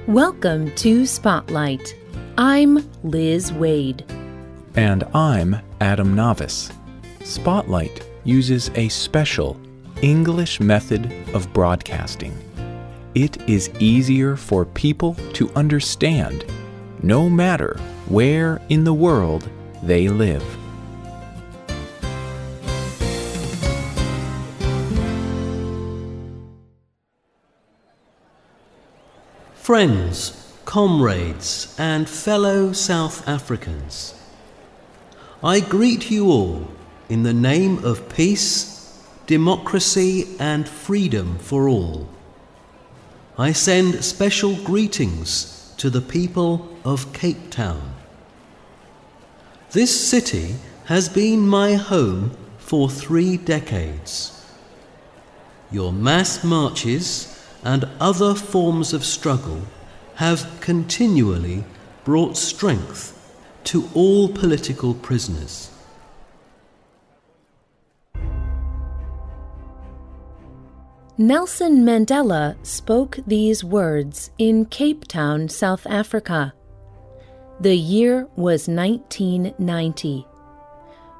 Welcome to Spotlight. I'm Liz Waid. And I'm Adam Navis. Spotlight uses a special English method of broadcasting. It is easier for people to understand, no matter where in the world they live. Friends, comrades, and fellow South Africans, I greet you all in the name of peace, democracy, and freedom for all. I send special greetings to the people of Cape Town. This city has been my home for 3 decades. Your mass marches and other forms of struggle have continually brought strength to all political prisoners. Nelson Mandela spoke these words in Cape Town, South Africa. The year was 1990.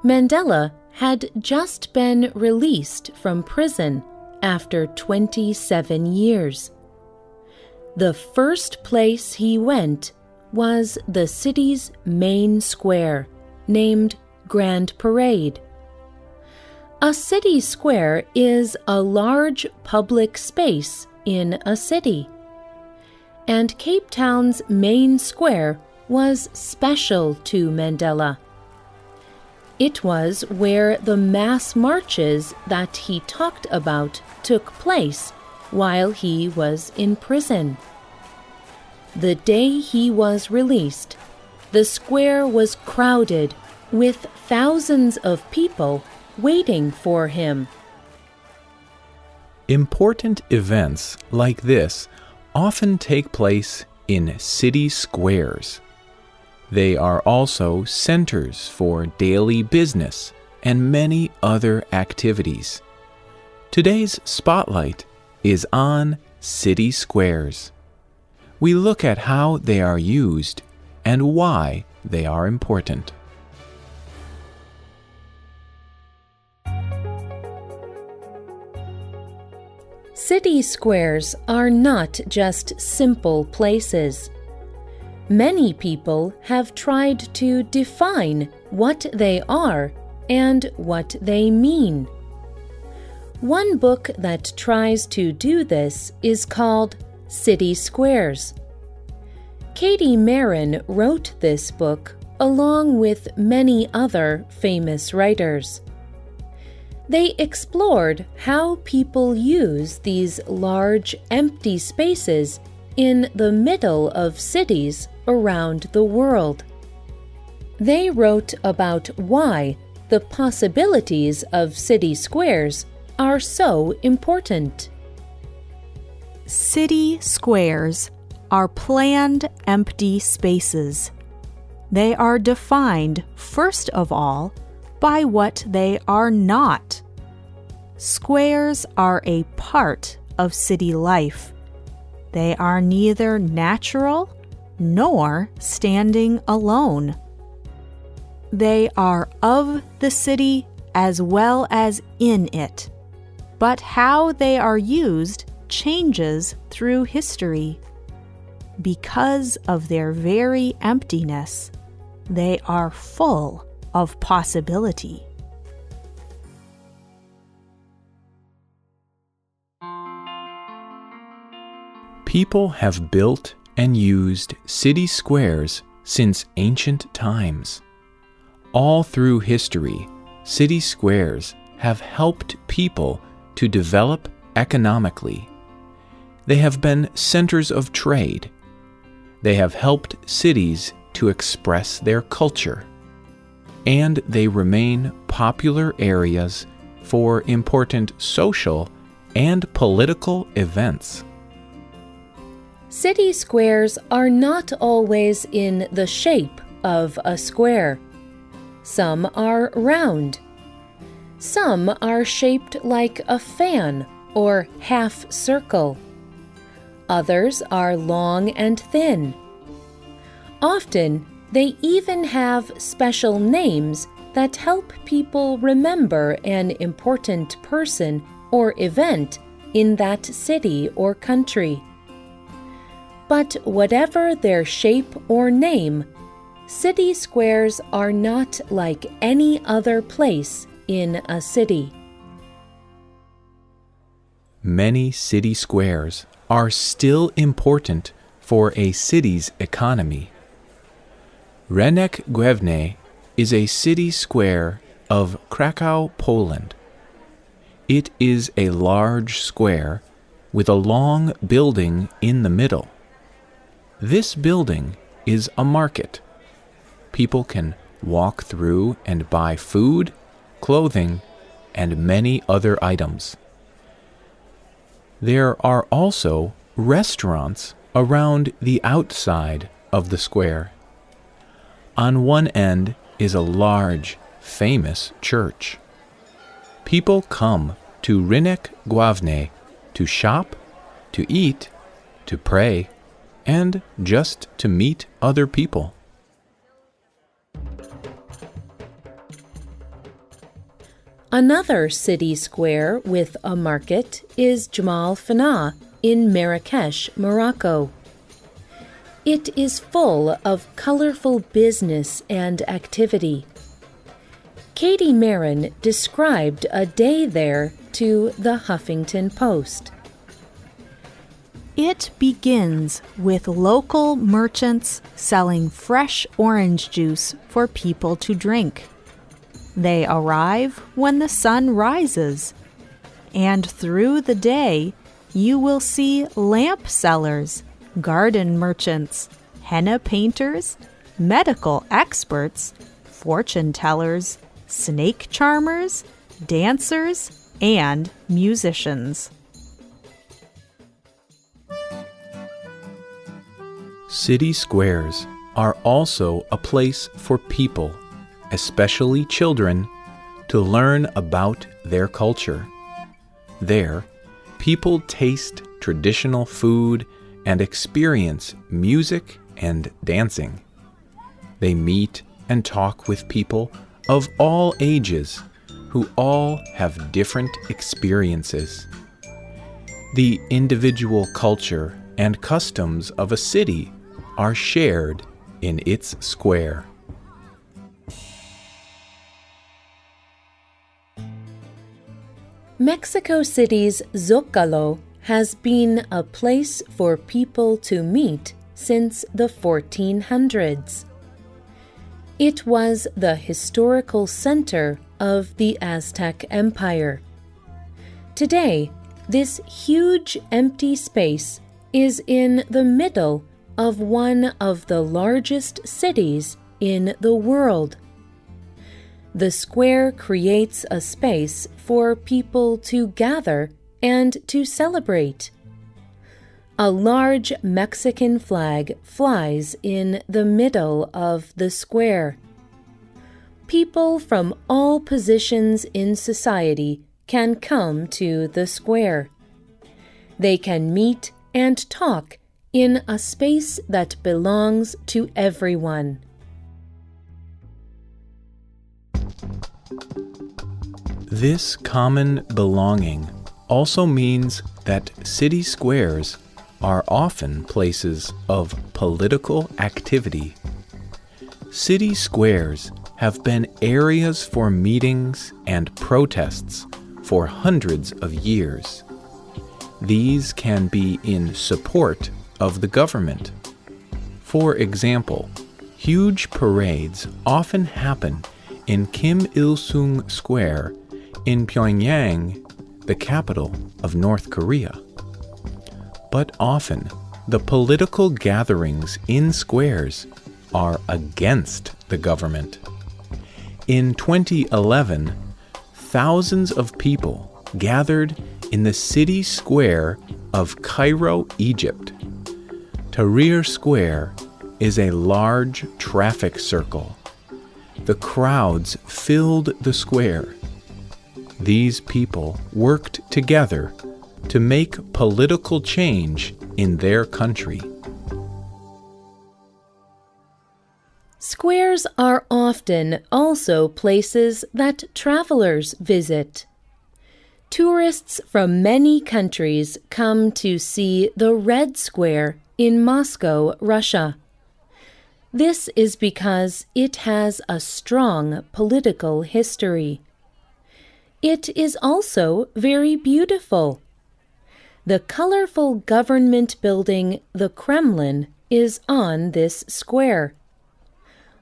Mandela had just been released from prison after 27 years. The first place he went was the city's main square, named Grand Parade. A city square is a large public space in a city, and Cape Town's main square was special to Mandela. It was where the mass marches that he talked about took place while he was in prison. The day he was released, the square was crowded with thousands of people waiting for him. Important events like this often take place in city squares. They are also centers for daily business and many other activities. Today's Spotlight is on city squares. We look at how they are used and why they are important. City squares are not just simple places. Many people have tried to define what they are and what they mean. One book that tries to do this is called City Squares. Katie Marin wrote this book along with many other famous writers. They explored how people use these large, empty spaces in the middle of cities around the world. They wrote about why the possibilities of city squares are so important. City squares are planned empty spaces. They are defined, first of all, by what they are not. Squares are a part of city life. They are neither natural nor standing alone. They are of the city as well as in it, but how they are used changes through history. Because of their very emptiness, they are full of possibility. People have built and used city squares since ancient times. All through history, city squares have helped people to develop economically. They have been centers of trade. They have helped cities to express their culture. And they remain popular areas for important social and political events. City squares are not always in the shape of a square. Some are round. Some are shaped like a fan or half circle. Others are long and thin. Often, they even have special names that help people remember an important person or event in that city or country. But whatever their shape or name, city squares are not like any other place in a city. Many city squares are still important for a city's economy. Rynek Główny is a city square of Krakow, Poland. It is a large square with a long building in the middle. This building is a market. People can walk through and buy food, clothing, and many other items. There are also restaurants around the outside of the square. On one end is a large, famous church. People come to Rynek Główny to shop, to eat, to pray, and just to meet other people. Another city square with a market is Jamal Fana in Marrakesh, Morocco. It is full of colorful business and activity. Katie Marin described a day there to the Huffington Post. It begins with local merchants selling fresh orange juice for people to drink. They arrive when the sun rises, and through the day you will see lamp sellers, garden merchants, henna painters, medical experts, fortune tellers, snake charmers, dancers, and musicians. City squares are also a place for people, especially children, to learn about their culture. There, people taste traditional food and experience music and dancing. They meet and talk with people of all ages who all have different experiences. The individual culture and customs of a city are shared in its square. Mexico City's Zócalo has been a place for people to meet since the 1400s. It was the historical center of the Aztec Empire. Today, this huge empty space is in the middle of one of the largest cities in the world. The square creates a space for people to gather and to celebrate. A large Mexican flag flies in the middle of the square. People from all positions in society can come to the square. They can meet and talk in a space that belongs to everyone. This common belonging also means that city squares are often places of political activity. City squares have been areas for meetings and protests for hundreds of years. These can be in support of the government. For example, huge parades often happen in Kim Il-sung Square in Pyongyang, the capital of North Korea. But often, the political gatherings in squares are against the government. In 2011, thousands of people gathered in the city square of Cairo, Egypt. Tahrir Square is a large traffic circle. The crowds filled the square. These people worked together to make political change in their country. Squares are often also places that travelers visit. Tourists from many countries come to see the Red Square in Moscow, Russia. This is because it has a strong political history. It is also very beautiful. The colorful government building, the Kremlin, is on this square.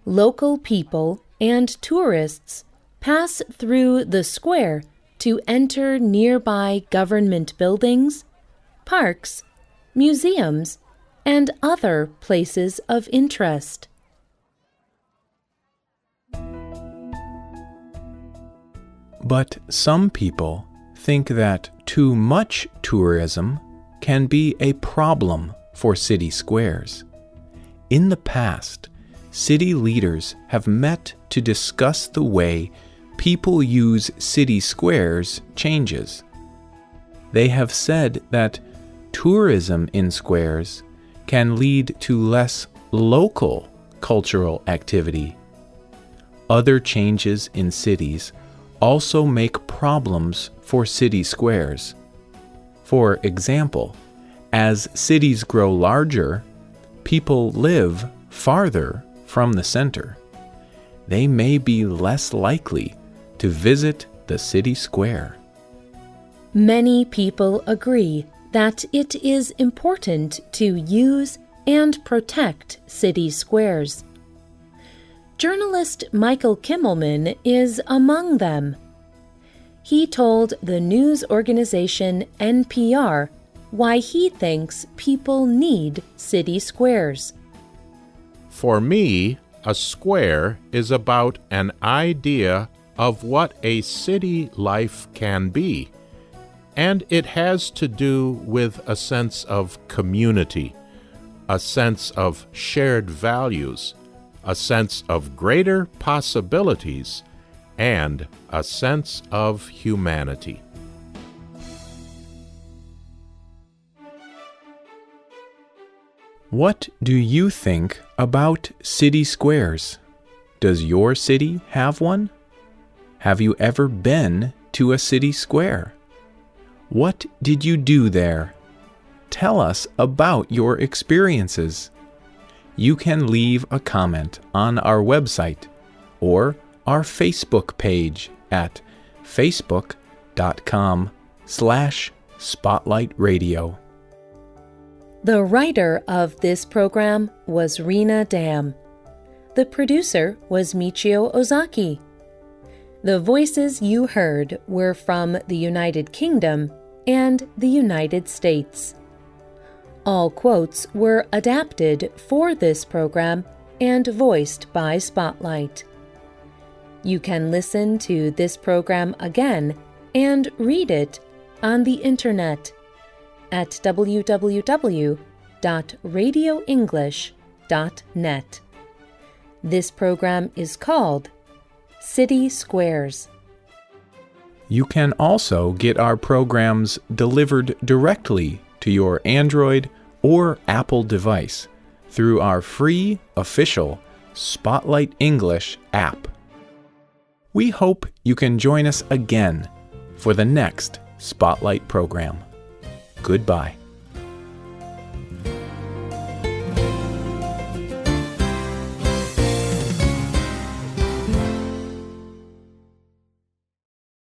Local people and tourists pass through the square to enter nearby government buildings, parks, museums, and other places of interest. But some people think that too much tourism can be a problem for city squares. In the past, city leaders have met to discuss the way people use city squares changes. They have said that tourism in squares can lead to less local cultural activity. Other changes in cities also make problems for city squares. For example, as cities grow larger, people live farther from the center. They may be less likely to visit the city square. Many people agree that it is important to use and protect city squares. Journalist Michael Kimmelman is among them. He told the news organization NPR why he thinks people need city squares. For me, a square is about an idea of what a city life can be, and it has to do with a sense of community, a sense of shared values, a sense of greater possibilities, and a sense of humanity. What do you think about city squares? Does your city have one? Have you ever been to a city square? What did you do there? Tell us about your experiences. You can leave a comment on our website or our Facebook page at facebook.com/spotlightradio. The writer of this program was Rena Dam. The producer was Michio Ozaki. The voices you heard were from the United Kingdom and the United States. All quotes were adapted for this program and voiced by Spotlight. You can listen to this program again and read it on the Internet at www.radioenglish.net. This program is called City Squares. You can also get our programs delivered directly to your Android or Apple device through our free official Spotlight English app. We hope you can join us again for the next Spotlight program. Goodbye.